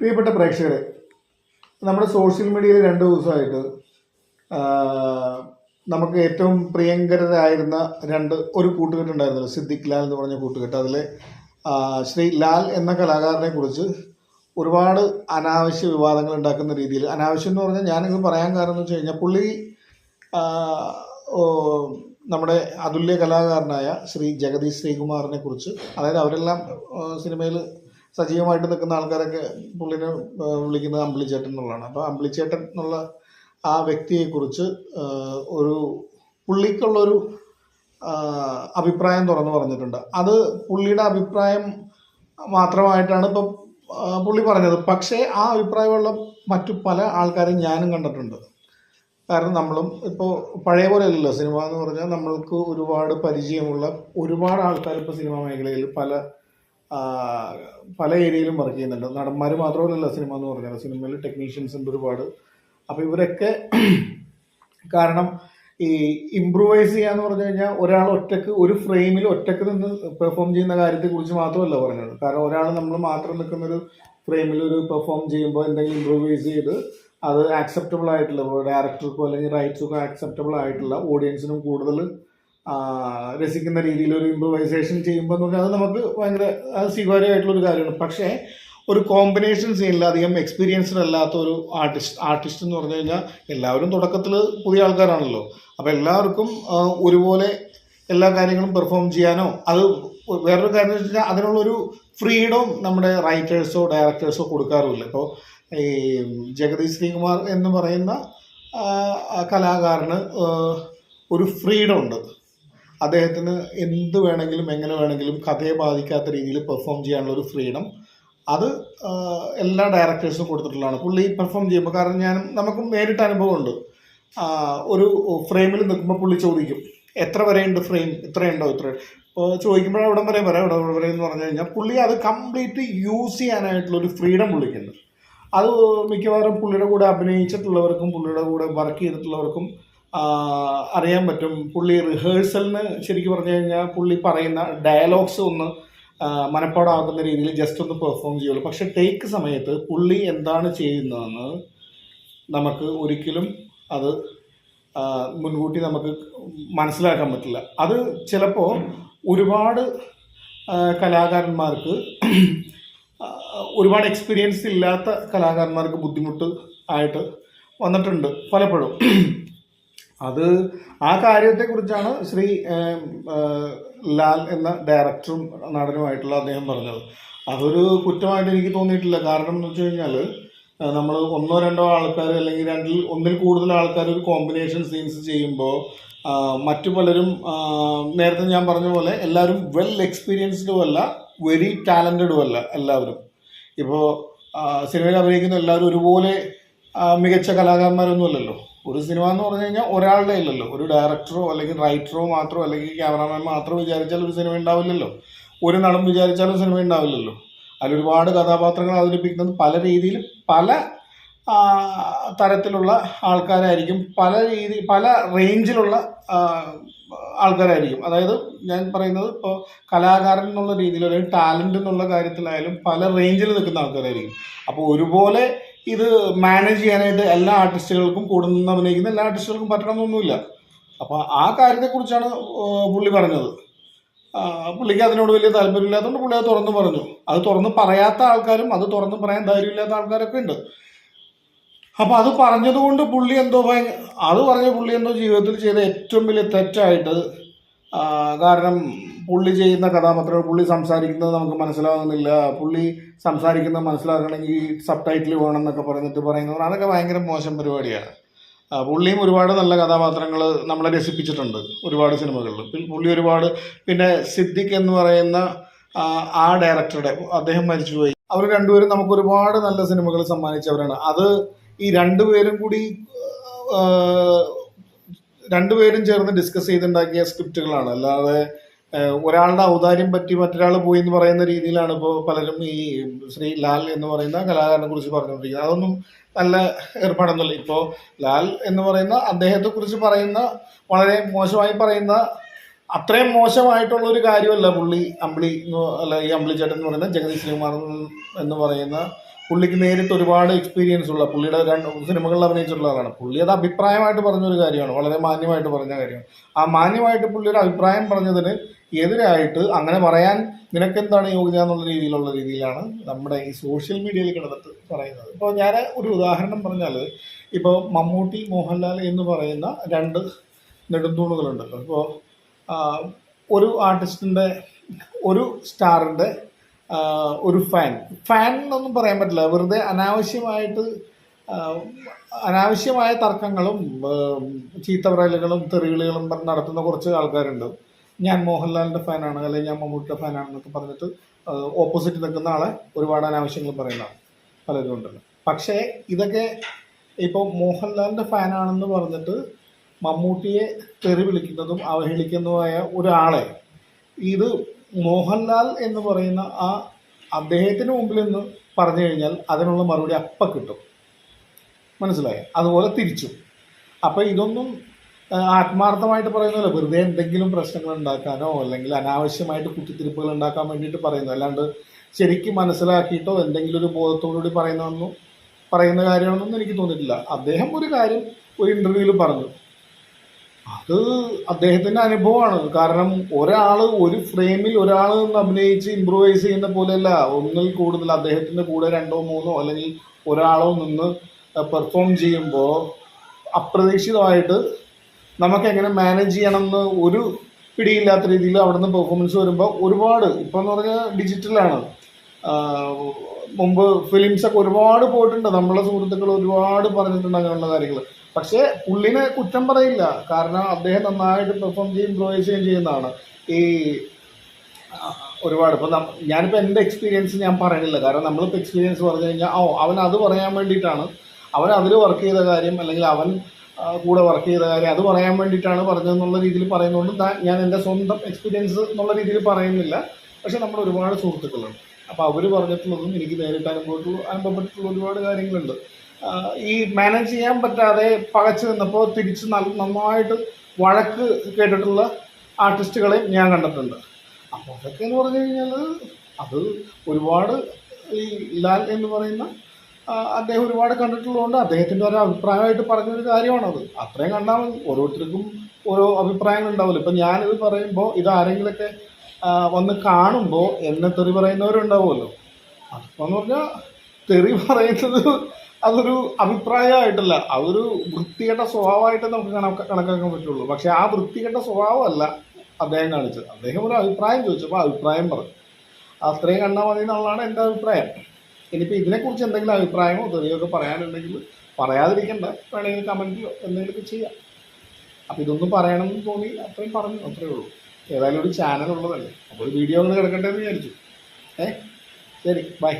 പ്രിയപ്പെട്ട പ്രേക്ഷകരെ, നമ്മുടെ സോഷ്യൽ മീഡിയയിൽ 2 ദിവസമായിട്ട് നമുക്ക് ഏറ്റവും പ്രിയങ്കരായിരുന്ന ഒരു കൂട്ടുകെട്ടുണ്ടായിരുന്നല്ലോ, സിദ്ദിഖ് ലാൽ എന്ന് പറഞ്ഞ കൂട്ടുകെട്ട്. അതിൽ ശ്രീ ലാൽ എന്ന കലാകാരനെ കുറിച്ച് ഒരുപാട് അനാവശ്യ വിവാദങ്ങൾ ഉണ്ടാക്കുന്ന രീതിയിൽ, അനാവശ്യം എന്ന് പറഞ്ഞാൽ ഞാനിത് പറയാൻ കാരണം എന്ന് വെച്ച് കഴിഞ്ഞാൽ, പുള്ളി നമ്മുടെ അതുല്യ കലാകാരനായ ശ്രീ ജഗദീഷ് ശ്രീകുമാറിനെ കുറിച്ച്, അതായത് അവരെല്ലാം സിനിമയിൽ സജീവമായിട്ട് നിൽക്കുന്ന ആൾക്കാരൊക്കെ പുള്ളിനെ വിളിക്കുന്നത് അമ്പിളിച്ചേട്ടൻ എന്നുള്ളതാണ്. അപ്പോൾ അമ്പിളിച്ചേട്ടൻ എന്നുള്ള ആ വ്യക്തിയെക്കുറിച്ച് പുള്ളിക്കുള്ളൊരു അഭിപ്രായം തുറന്നു പറഞ്ഞിട്ടുണ്ട്. അത് പുള്ളിയുടെ അഭിപ്രായം മാത്രമായിട്ടാണ് ഇപ്പോൾ പുള്ളി പറഞ്ഞത്. പക്ഷേ ആ അഭിപ്രായമുള്ള മറ്റു പല ആൾക്കാരും ഞാനും കണ്ടിട്ടുണ്ട്. കാരണം നമ്മളും ഇപ്പോൾ പഴയ പോലെ അല്ലല്ലോ സിനിമ എന്ന് പറഞ്ഞാൽ. നമ്മൾക്ക് ഒരുപാട് പരിചയമുള്ള ഒരുപാട് ആൾക്കാർ ഇപ്പോൾ സിനിമാ മേഖലയിൽ പല ഏരിയയിലും വർക്ക് ചെയ്യുന്നുണ്ട്. നടന്മാർ മാത്രമല്ല സിനിമ എന്ന് പറഞ്ഞാൽ, സിനിമയിൽ ടെക്നീഷ്യൻസ് ഉണ്ട് ഒരുപാട്. അപ്പോൾ ഇവരൊക്കെ കാരണം ഈ ഇംപ്രൂവൈസ് ചെയ്യാന്ന് പറഞ്ഞു കഴിഞ്ഞാൽ ഒരാൾ ഒരു ഫ്രെയിമിൽ ഒറ്റക്ക് നിന്ന് പെർഫോം ചെയ്യുന്ന കാര്യത്തെക്കുറിച്ച് മാത്രമല്ല പറഞ്ഞത്. കാരണം ഒരാൾ നമ്മൾ മാത്രം നിൽക്കുന്നൊരു ഫ്രെയിമിൽ ഒരു പെർഫോം ചെയ്യുമ്പോൾ എന്തെങ്കിലും ഇംപ്രൂവൈസ് ചെയ്ത് അത് ആക്സെപ്റ്റബിൾ ആയിട്ടുള്ള, ഡയറക്ടർക്കോ അല്ലെങ്കിൽ റൈറ്റർക്കോ ആക്സെപ്റ്റബിൾ ആയിട്ടുള്ള, ഓഡിയൻസിനും കൂടുതൽ രസിക്കുന്ന രീതിയിൽ ഒരു ഇംപ്രൂവൈസേഷൻ ചെയ്യുമ്പോൾ എന്ന് പറഞ്ഞാൽ അത് നമുക്ക് ഭയങ്കര സ്വീകാര്യമായിട്ടുള്ളൊരു കാര്യമാണ്. പക്ഷേ ഒരു കോമ്പിനേഷൻ സീനിൽ അധികം എക്സ്പീരിയൻസ്ഡ് അല്ലാത്ത ഒരു ആർട്ടിസ്റ്റ് എന്ന് പറഞ്ഞു കഴിഞ്ഞാൽ, എല്ലാവരും തുടക്കത്തിൽ പുതിയ ആൾക്കാരാണല്ലോ. അപ്പോൾ എല്ലാവർക്കും ഒരുപോലെ എല്ലാ കാര്യങ്ങളും പെർഫോം ചെയ്യാനോ, അത് വേറൊരു കാര്യം എന്ന് വെച്ചാൽ അതിനുള്ളൊരു ഫ്രീഡം നമ്മുടെ റൈറ്റേഴ്സോ ഡയറക്ടേഴ്സോ കൊടുക്കാറുമില്ല. ഇപ്പോൾ ഈ ജഗദീഷ് ശ്രീകുമാർ എന്ന് പറയുന്ന കലാകാരന് ഒരു ഫ്രീഡം ഉണ്ട്. അദ്ദേഹത്തിന് എന്ത് വേണമെങ്കിലും എങ്ങനെ വേണമെങ്കിലും കഥയെ ബാധിക്കാത്ത രീതിയിൽ പെർഫോം ചെയ്യാനുള്ള ഒരു ഫ്രീഡം അത് എല്ലാ ഡയറക്ടേഴ്സും കൊടുത്തിട്ടുള്ളതാണ് പുള്ളി പെർഫോം ചെയ്യുമ്പോൾ. കാരണം നമുക്കും നേരിട്ട് അനുഭവമുണ്ട്. ഒരു ഫ്രെയിമിൽ നിൽക്കുമ്പോൾ പുള്ളി ചോദിക്കും, എത്ര വരെയുണ്ട് ഫ്രെയിം, ഇത്രയുണ്ടോ, ഇപ്പോൾ ചോദിക്കുമ്പോൾ എവിടം വരെ എന്ന് പറഞ്ഞു കഴിഞ്ഞാൽ പുള്ളി അത് കംപ്ലീറ്റ് യൂസ് ചെയ്യാനായിട്ടുള്ളൊരു ഫ്രീഡം പുള്ളിക്കുണ്ട്. അത് മിക്കവാറും പുള്ളിയുടെ കൂടെ അഭിനയിച്ചിട്ടുള്ളവർക്കും പുള്ളിയുടെ കൂടെ വർക്ക് ചെയ്തിട്ടുള്ളവർക്കും അറിയാൻ പറ്റും. പുള്ളി റിഹേഴ്സലിന് ശരിക്കും പറഞ്ഞു കഴിഞ്ഞാൽ പുള്ളി പറയുന്ന ഡയലോഗ്സ് ഒന്ന് മനപ്പാടാകുന്ന രീതിയിൽ ജസ്റ്റ് ഒന്ന് പെർഫോം ചെയ്യുള്ളൂ. പക്ഷെ ടേക്ക് സമയത്ത് പുള്ളി എന്താണ് ചെയ്യുന്നതെന്ന് നമുക്ക് ഒരിക്കലും അത് മുൻകൂട്ടി നമുക്ക് മനസ്സിലാക്കാൻ പറ്റില്ല. അത് ചിലപ്പോൾ ഒരുപാട് കലാകാരന്മാർക്ക്, ഒരുപാട് എക്സ്പീരിയൻസ് ഇല്ലാത്ത കലാകാരന്മാർക്ക് ബുദ്ധിമുട്ട് ആയിട്ട് വന്നിട്ടുണ്ട് പലപ്പോഴും. അത് ആ കാര്യത്തെക്കുറിച്ചാണ് ശ്രീ ലാൽ എന്ന ഡയറക്ടറും നടനുമായിട്ടുള്ള അദ്ദേഹം പറഞ്ഞത്. അതൊരു കുറ്റമായിട്ട് എനിക്ക് തോന്നിയിട്ടില്ല. കാരണം എന്ന് വെച്ച് കഴിഞ്ഞാൽ, നമ്മൾ 1-2 ആൾക്കാർ അല്ലെങ്കിൽ ഒന്നിൽ കൂടുതൽ ആൾക്കാർ ഒരു കോമ്പിനേഷൻ സീൻസ് ചെയ്യുമ്പോൾ മറ്റു പലരും, നേരത്തെ ഞാൻ പറഞ്ഞ പോലെ, എല്ലാവരും വെൽ എക്സ്പീരിയൻസ്ഡും അല്ല, വെരി ടാലൻറ്റഡും അല്ല എല്ലാവരും. ഇപ്പോൾ സിനിമയിൽ അഭിനയിക്കുന്ന എല്ലാവരും ഒരുപോലെ മികച്ച കലാകാരന്മാരൊന്നും അല്ലല്ലോ. ഒരു സിനിമ എന്ന് പറഞ്ഞു കഴിഞ്ഞാൽ ഒരാളുടെ ഇല്ലല്ലോ. ഒരു ഡയറക്ടറോ അല്ലെങ്കിൽ റൈറ്ററോ മാത്രമോ അല്ലെങ്കിൽ ക്യാമറാമാൻ മാത്രം വിചാരിച്ചാൽ ഒരു സിനിമ ഉണ്ടാവില്ലല്ലോ. ഒരു നടൻ വിചാരിച്ചാലും സിനിമ ഉണ്ടാവില്ലല്ലോ. അതിലൊരുപാട് കഥാപാത്രങ്ങൾ അവതരിപ്പിക്കുന്നത് പല രീതിയിൽ പല തരത്തിലുള്ള ആൾക്കാരായിരിക്കും, പല റേഞ്ചിലുള്ള ആൾക്കാരായിരിക്കും. അതായത് ഞാൻ പറയുന്നത്, ഇപ്പോൾ കലാകാരൻ എന്നുള്ള രീതിയിൽ അല്ലെങ്കിൽ ടാലൻ്റ് എന്നുള്ള കാര്യത്തിലായാലും പല റേഞ്ചിൽ നിൽക്കുന്ന ആൾക്കാരായിരിക്കും. അപ്പോൾ ഒരുപോലെ ഇത് മാനേജ് ചെയ്യാനായിട്ട് എല്ലാ ആർട്ടിസ്റ്റുകൾക്കും, കൂടെ നിന്ന് അഭിനയിക്കുന്ന എല്ലാ ആർട്ടിസ്റ്റുകൾക്കും പറ്റണമെന്നൊന്നുമില്ല. അപ്പോൾ ആ കാര്യത്തെക്കുറിച്ചാണ് പുള്ളി പറഞ്ഞത്. പുള്ളിക്ക് അതിനോട് വലിയ താല്പര്യമില്ലാത്തതുകൊണ്ട് പുള്ളി അത് തുറന്നു പറഞ്ഞു. അത് തുറന്ന് പറയാത്ത ആൾക്കാരും അത് തുറന്ന് പറയാൻ ധൈര്യമില്ലാത്ത ആൾക്കാരൊക്കെ ഉണ്ട്. അപ്പോൾ അത് പറഞ്ഞതുകൊണ്ട് പുള്ളി എന്തോ ജീവിതത്തിൽ ചെയ്ത ഏറ്റവും വലിയ തെറ്റായിട്ട്, കാരണം പുള്ളി ചെയ്യുന്ന കഥാപാത്രങ്ങൾ, പുള്ളി സംസാരിക്കുന്നത് നമുക്ക് മനസ്സിലാവുന്നില്ല, പുള്ളി സംസാരിക്കുന്നത് മനസ്സിലാക്കണമെങ്കിൽ സബ് ടൈറ്റിൽ വേണം എന്നൊക്കെ പറയുന്നത് അതൊക്കെ ഭയങ്കര മോശം പരിപാടിയാണ്. പുള്ളിയും ഒരുപാട് നല്ല കഥാപാത്രങ്ങൾ നമ്മളെ രസിപ്പിച്ചിട്ടുണ്ട് ഒരുപാട് സിനിമകളിൽ. പുള്ളി ഒരുപാട്, പിന്നെ സിദ്ദിഖ് എന്ന് പറയുന്ന ആ ഡയറക്ടറുടെ, അദ്ദേഹം മരിച്ചുപോയി. അവർ രണ്ടുപേരും നമുക്ക് ഒരുപാട് നല്ല സിനിമകൾ സമ്മാനിച്ചവരാണ്. അത് ഈ രണ്ടുപേരും ചേർന്ന് ഡിസ്കസ് ചെയ്തുണ്ടാക്കിയ സ്ക്രിപ്റ്റുകളാണ്. അല്ലാതെ ഒരാളുടെ ഔദാര്യം പറ്റി മറ്റൊരാൾ പോയി എന്ന് പറയുന്ന രീതിയിലാണ് ഇപ്പോൾ പലരും ഈ ശ്രീ ലാൽ എന്ന് പറയുന്ന കലാകാരനെ കുറിച്ച് പറഞ്ഞുകൊണ്ടിരിക്കുന്നത്. അതൊന്നും നല്ല ഏർപ്പാടൊന്നുമില്ല. ഇപ്പോൾ ലാൽ എന്ന് പറയുന്ന അദ്ദേഹത്തെക്കുറിച്ച് പറയുന്ന, വളരെ മോശമായി പറയുന്ന, അത്രയും മോശമായിട്ടുള്ളൊരു കാര്യമല്ല ഈ അമ്പിളിച്ചേട്ടൻ എന്ന് പറയുന്ന ജഗദീഷ് ശ്രീകുമാർ എന്ന് പറയുന്ന പുള്ളിക്ക് നേരിട്ട് ഒരുപാട് എക്സ്പീരിയൻസ് ഉള്ള, പുള്ളിയുടെ 2 സിനിമകളിൽ അഭിനയിച്ചിട്ടുള്ള ആളാണ്. പുള്ളി അത് അഭിപ്രായമായിട്ട് പറഞ്ഞൊരു കാര്യമാണ്, വളരെ മാന്യമായിട്ട് പറഞ്ഞ കാര്യമാണ്. ആ മാന്യമായിട്ട് പുള്ളി ഒരു അഭിപ്രായം പറഞ്ഞതിന് എതിരായിട്ട് അങ്ങനെ പറയാൻ നിനക്കെന്താണ് യോഗ്യത എന്നുള്ള രീതിയിലാണ് നമ്മുടെ ഈ സോഷ്യൽ മീഡിയയിൽ കിടന്നിട്ട് പറയുന്നത്. ഇപ്പോൾ ഞാൻ ഒരു ഉദാഹരണം പറഞ്ഞാൽ, ഇപ്പോൾ മമ്മൂട്ടി, മോഹൻലാൽ എന്ന് പറയുന്ന 2 നെടുന്തൂണുകളുണ്ടല്ലോ. ഇപ്പോൾ ഒരു ആർട്ടിസ്റ്റിൻ്റെ, ഒരു സ്റ്റാറിൻ്റെ ഒരു ഫാൻ എന്നൊന്നും പറയാൻ പറ്റില്ല. വെറുതെ അനാവശ്യമായ തർക്കങ്ങളും ചീത്ത പറയലുകളും തെറിവിളികളും നടത്തുന്ന കുറച്ച് ആൾക്കാരുണ്ട്. ഞാൻ മോഹൻലാലിൻ്റെ ഫാനാണ്, അല്ലെങ്കിൽ ഞാൻ മമ്മൂട്ടിയുടെ ഫാനാണെന്നൊക്കെ പറഞ്ഞിട്ട് ഓപ്പോസിറ്റ് നിൽക്കുന്ന ആളെ ഒരുപാട് അനാവശ്യങ്ങൾ പറയുന്നതാണ് പലരും ഉണ്ടല്ലോ. പക്ഷേ ഇതൊക്കെ ഇപ്പോൾ മോഹൻലാലിൻ്റെ ഫാനാണെന്ന് പറഞ്ഞിട്ട് മമ്മൂട്ടിയെ തെറി വിളിക്കുന്നതും അവഹേളിക്കുന്നതുമായ ഒരാളെ ഇത് മോഹൻലാൽ എന്ന് പറയുന്ന അദ്ദേഹത്തിന് മുമ്പിൽ നിന്ന് പറഞ്ഞു കഴിഞ്ഞാൽ അതിനുള്ള മറുപടി അപ്പം കിട്ടും. മനസ്സിലായോ? അതുപോലെ തിരിച്ചു. അപ്പോൾ ഇതൊന്നും ആത്മാർത്ഥമായിട്ട് പറയുന്നതല്ല, വെറുതെ എന്തെങ്കിലും പ്രശ്നങ്ങൾ ഉണ്ടാക്കാനോ അല്ലെങ്കിൽ അനാവശ്യമായിട്ട് കുത്തിത്തിരിപ്പുകൾ ഉണ്ടാക്കാൻ വേണ്ടിയിട്ട് പറയുന്നത്, അല്ലാണ്ട് ശരിക്കും മനസ്സിലാക്കിയിട്ടോ എന്തെങ്കിലും ഒരു ബോധത്തോടുകൂടി പറയുന്ന കാര്യമാണെന്നൊന്നും എനിക്ക് തോന്നിയിട്ടില്ല. അദ്ദേഹം ഒരു കാര്യം ഒരു ഇൻ്റർവ്യൂവിൽ പറഞ്ഞു, അത് അദ്ദേഹത്തിൻ്റെ അനുഭവമാണ്. കാരണം ഒരു ഫ്രെയിമിൽ ഒരാൾ നിന്ന് അഭിനയിച്ച് ഇംപ്രൂവൈസ് ചെയ്യുന്ന പോലെയല്ല, ഒന്നിൽ കൂടുതൽ അദ്ദേഹത്തിൻ്റെ കൂടെ 2 3 അല്ലെങ്കിൽ ഒരാളോ നിന്ന് പെർഫോം ചെയ്യുമ്പോൾ അപ്രതീക്ഷിതമായിട്ട് നമുക്ക് എങ്ങനെ മാനേജ് ചെയ്യണമെന്ന് ഒരു പിടിയില്ലാത്ത രീതിയിൽ അവിടെ നിന്ന് പെർഫോമൻസ് വരുമ്പോൾ ഒരുപാട്, ഇപ്പം എന്ന് പറഞ്ഞാൽ ഡിജിറ്റലാണ്. മുമ്പ് ഫിലിംസൊക്കെ ഒരുപാട് പോയിട്ടുണ്ട്, നമ്മളെ സുഹൃത്തുക്കൾ ഒരുപാട് പറഞ്ഞിട്ടുണ്ട് അങ്ങനെയുള്ള കാര്യങ്ങൾ. പക്ഷേ പുള്ളിനെ കുറ്റം പറയില്ല, കാരണം അദ്ദേഹം നന്നായിട്ട് പെർഫോം ചെയ്യും, ഇംപ്രൂവൈസ് ചെയ്യുന്നതാണ്. ഈ ഒരുപാട് ഇപ്പോൾ ഞാനിപ്പോൾ എൻ്റെ എക്സ്പീരിയൻസ് ഞാൻ പറയുന്നില്ല, കാരണം നമ്മളിപ്പോൾ എക്സ്പീരിയൻസ് പറഞ്ഞു കഴിഞ്ഞാൽ അവൻ അത് പറയാൻ വേണ്ടിയിട്ടാണ്, അവൻ അതിൽ വർക്ക് ചെയ്ത കാര്യം അല്ലെങ്കിൽ അവൻ കൂടെ വർക്ക് ചെയ്ത കാര്യം അത് പറയാൻ വേണ്ടിയിട്ടാണ് പറഞ്ഞതെന്നുള്ള രീതിയിൽ പറയുന്നതുകൊണ്ട് ഞാൻ എൻ്റെ സ്വന്തം എക്സ്പീരിയൻസ് എന്നുള്ള രീതിയിൽ പറയുന്നില്ല. പക്ഷേ നമ്മുടെ ഒരുപാട് സുഹൃത്തുക്കളുണ്ട്, അപ്പോൾ അവർ പറഞ്ഞിട്ടുള്ളതും എനിക്ക് നേരിട്ട് അനുഭവപ്പെട്ടിട്ടുള്ള ഒരുപാട് കാര്യങ്ങളുണ്ട്. ഈ മാനേജ് ചെയ്യാൻ പറ്റാതെ പകച്ചു നിന്നപ്പോൾ തിരിച്ച് നന്നായിട്ട് വഴക്ക് കേട്ടിട്ടുള്ള ആർട്ടിസ്റ്റുകളെ ഞാൻ കണ്ടിട്ടുണ്ട്. അപ്പോൾ അതൊക്കെ എന്ന് പറഞ്ഞു കഴിഞ്ഞാൽ അത് ഒരുപാട് ഈ ലാൽ എന്ന് പറയുന്ന അദ്ദേഹം ഒരുപാട് കണ്ടിട്ടുള്ളതുകൊണ്ട് അദ്ദേഹത്തിൻ്റെ ഒരു അഭിപ്രായമായിട്ട് പറഞ്ഞൊരു കാര്യമാണത്. അത്രയും കണ്ടാൽ മതി. ഓരോരുത്തർക്കും ഓരോ അഭിപ്രായങ്ങൾ ഉണ്ടാവില്ല. ഇപ്പം ഞാനിത് പറയുമ്പോൾ ഇതാരെങ്കിലൊക്കെ വന്ന് കാണുമ്പോൾ എന്നെ തെറി പറയുന്നവരുണ്ടാവുമല്ലോ. അതിപ്പോൾ എന്ന് പറഞ്ഞാൽ തെറി പറയുന്നത് അതൊരു അഭിപ്രായമായിട്ടല്ല, അതൊരു വൃത്തികെട്ട സ്വഭാവമായിട്ട് നമുക്ക് കണക്കാക്കാൻ പറ്റുള്ളൂ. പക്ഷെ ആ വൃത്തികെട്ട സ്വഭാവമല്ല അദ്ദേഹം കാണിച്ചത്. അദ്ദേഹം ഒരു അഭിപ്രായം ചോദിച്ചപ്പോൾ അഭിപ്രായം പറഞ്ഞു. അത്രയും കണ്ടാൽ മതി എന്നുള്ളതാണ് എൻ്റെ അഭിപ്രായം. ഇനിയിപ്പോൾ ഇതിനെക്കുറിച്ച് എന്തെങ്കിലും അഭിപ്രായമോ തെറിയൊക്കെ പറയാനുണ്ടെങ്കിൽ പറയാതിരിക്കണ്ട, വേണമെങ്കിൽ കമൻറ്റിലോ എന്തെങ്കിലുമൊക്കെ ചെയ്യാം. അപ്പോൾ ഇതൊന്നും പറയണമെന്ന് തോന്നി അത്രയും പറഞ്ഞു, അത്രയേ ഉള്ളൂ. ഏതായാലും ഒരു ചാനൽ ഉള്ളതല്ലേ, അപ്പോൾ ഒരു വീഡിയോ ഒന്ന് കിടക്കട്ടെ എന്ന് വിചാരിച്ചു. ശരി, ബൈ.